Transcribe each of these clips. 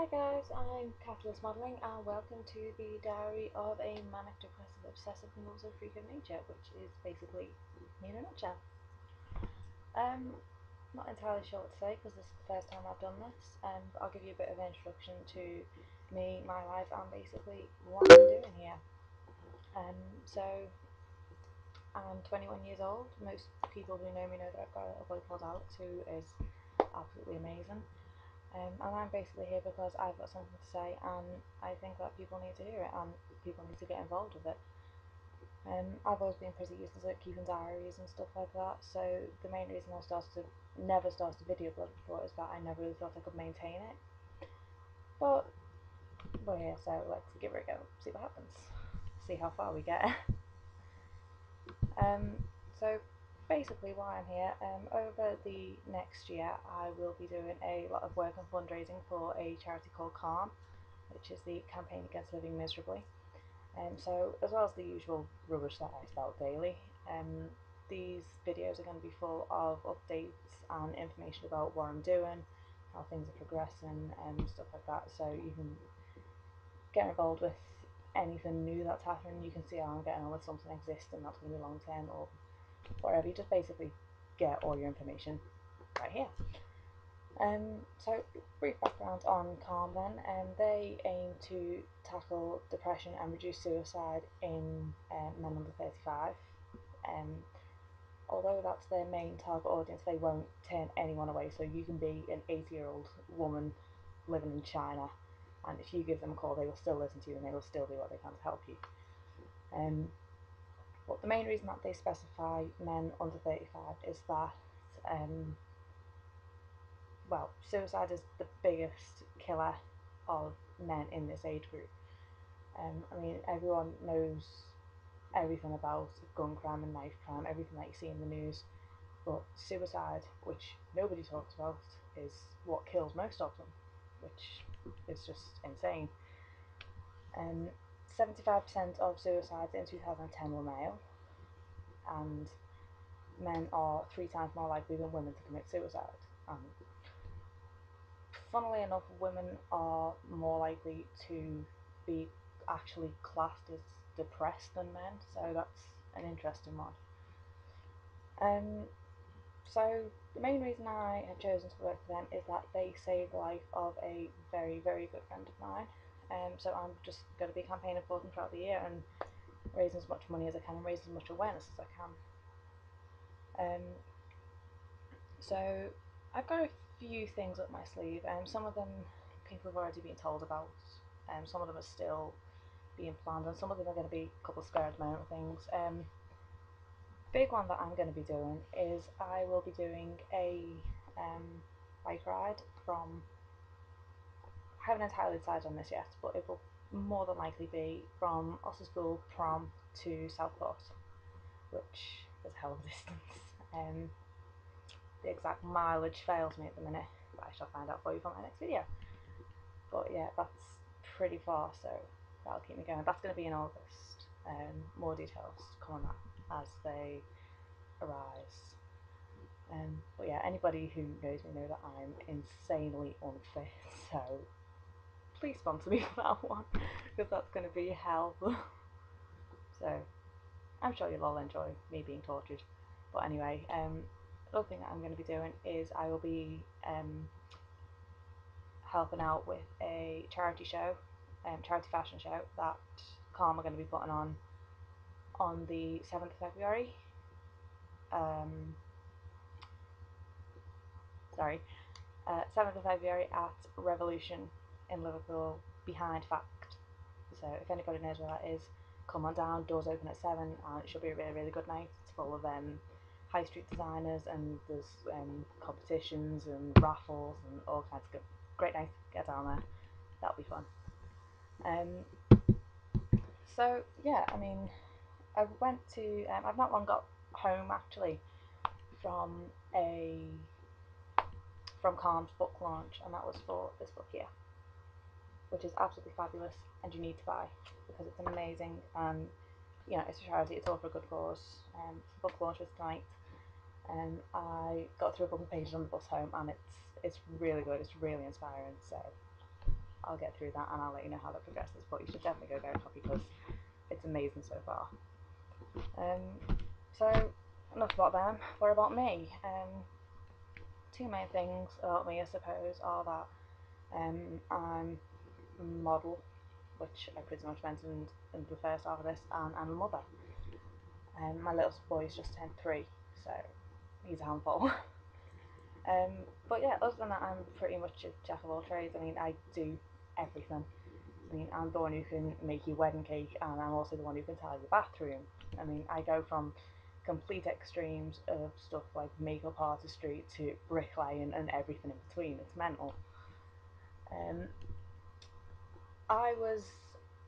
Hi guys, I'm Capitalist Modelling and welcome to the Diary of a Manic Depressive Obsessive Compulsive Freak of Nature, which is basically me in a nutshell. Not entirely sure what to say because this is the first time I've done this, but I'll give you a bit of an introduction to me, my life, and basically what I'm doing here. So I'm 21 years old. Most people who know me know that I've got a boy called Alex who is absolutely amazing. And I'm basically here because I've got something to say and I think that people need to hear it and people need to get involved with it. I've always been pretty useless at keeping diaries and stuff like that, so the main reason I never started a video blog before is that I never really thought I could maintain it. But we're here, so let's give it a go, see what happens, see how far we get. So basically why I'm here, over the next year I will be doing a lot of work and fundraising for a charity called Calm, which is the Campaign Against Living Miserably. So as well as the usual rubbish that I spout daily, these videos are going to be full of updates and information about what I'm doing, how things are progressing and stuff like that, so you can get involved with anything new that's happening. You can see how I'm getting on with something existing that's going to be long term or whatever. You just basically get all your information right here. So brief background on Calm then. They aim to tackle depression and reduce suicide in men under 35. Although that's their main target audience, they won't turn anyone away, so you can be an 80-year-old woman living in China and if you give them a call they will still listen to you and they will still do what they can to help you. But the main reason that they specify men under 35 is that well, suicide is the biggest killer of men in this age group. I mean, everyone knows everything about gun crime and knife crime, everything that you see in the news, but suicide, which nobody talks about, is what kills most of them, which is just insane. 75% of suicides in 2010 were male, and men are 3 times more likely than women to commit suicide. Funnily enough, women are more likely to be actually classed as depressed than men, so that's an interesting one. So the main reason I have chosen to work for them is that they saved the life of a very, very good friend of mine. So I'm just going to be campaigning for them throughout the year and raise as much money as I can and raise as much awareness as I can. So I've got a few things up my sleeve. Some of them people have already been told about. Some of them are still being planned, and some of them are going to be a couple of spare at the moment things. Big one that I'm going to be doing is I will be doing a bike ride from, I haven't entirely decided on this yet, but it will more than likely be from Oscar Prom to Southport, which is a hell of a distance. The exact mileage fails me at the minute, but I shall find out for you for my next video. But yeah, that's pretty far, so that'll keep me going. That's going to be in August. More details come on that as they arise. But yeah, anybody who knows me know that I'm insanely unfit, so please sponsor me for that one, because that's going to be hell. So I'm sure you'll all enjoy me being tortured. But anyway, the other thing that I'm going to be doing is I will be helping out with a charity show, charity fashion show that Calm are going to be putting on the 7th of February. 7th of February at Revolution in Liverpool, behind Fact. So if anybody knows where that is, come on down. Doors open at 7 and it should be a really, really good night. It's full of high street designers and there's competitions and raffles and all kinds of good. Great night, get down there, that'll be fun. So yeah, I mean, I went to, I've not long got home actually from Calm's book launch, and that was for this book here, which is absolutely fabulous and you need to buy because it's amazing and you know, it's a charity, it's all for a good cause. The book launch was tonight and I got through a couple of pages on the bus home and it's really good, it's really inspiring, so I'll get through that and I'll let you know how that progresses. But you should definitely go get a copy because it's amazing so far. So enough about them. What about me? Two main things about me, I suppose, are that I'm a model, which I pretty much mentioned in the first half of this, and I'm a mother. My little boy's just turned 3, so he's a handful. But yeah, other than that, I'm pretty much a jack of all trades. I mean, I do everything. I mean, I'm the one who can make you wedding cake, and I'm also the one who can tile your bathroom. I mean, I go from complete extremes of stuff like makeup artistry to bricklaying and everything in between. It's mental. I was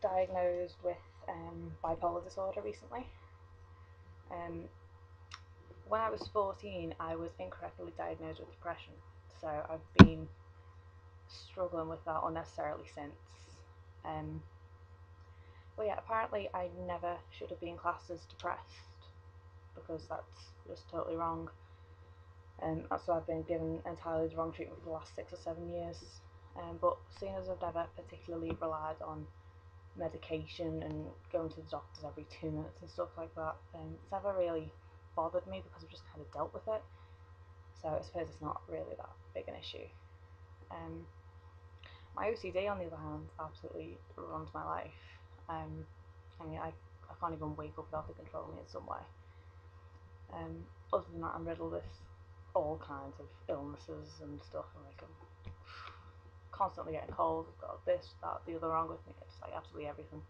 diagnosed with bipolar disorder recently. Um, when I was 14, I was incorrectly diagnosed with depression, so I've been struggling with that unnecessarily since. Um, but yeah, apparently I never should have been classed as depressed because that's just totally wrong. So I've been given entirely the wrong treatment for the last 6 or 7 years. But seeing as I've never particularly relied on medication and going to the doctors every 2 minutes and stuff like that, it's never really bothered me because I've just kind of dealt with it. So I suppose it's not really that big an issue. My OCD, on the other hand, absolutely runs my life. I mean, I can't even wake up without it controlling me in some way. Other than that, I'm riddled with all kinds of illnesses and stuff. I'm constantly getting colds. I've got this, that, the other wrong with me. It's like absolutely everything.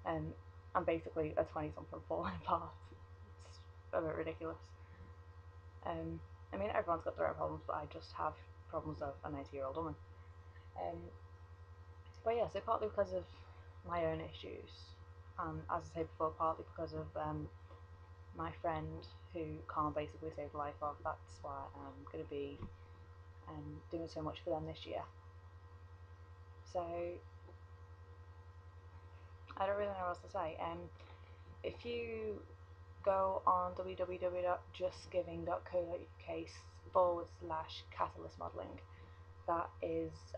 I'm basically a 20-something falling apart. It's a bit ridiculous. I mean, everyone's got their own problems, but I just have problems of a 90-year-old woman. But yeah, so partly because of my own issues, and as I said before, partly because of my friend who Carl basically saved the life of. That's why I'm going to be doing so much for them this year. So I don't really know what else to say. If you go on www.justgiving.co.uk/catalyst modelling, that is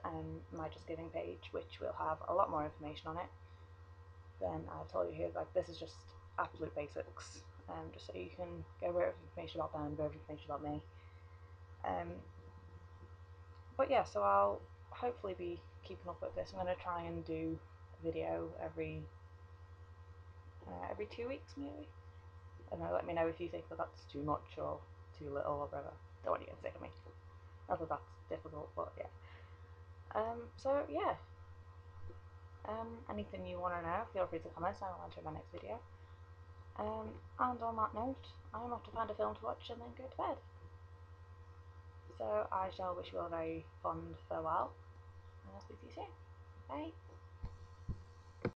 my Just Giving page, which will have a lot more information on it than I've told you here. Like, this is just absolute basics, just so you can get a bit of information about them, a bit of information about me. But yeah, so I'll hopefully be keeping up with this. I'm going to try and do a video every 2 weeks, maybe. I don't know, let me know if you think that that's too much or too little or whatever. Don't want to get sick of me. Not that that's difficult, but yeah. So yeah. Anything you want to know, feel free to comment, I'll answer in my next video. And on that note, I'm off to find a film to watch and then go to bed. So I shall wish you all a very fond farewell, and I'll speak to you soon. Bye.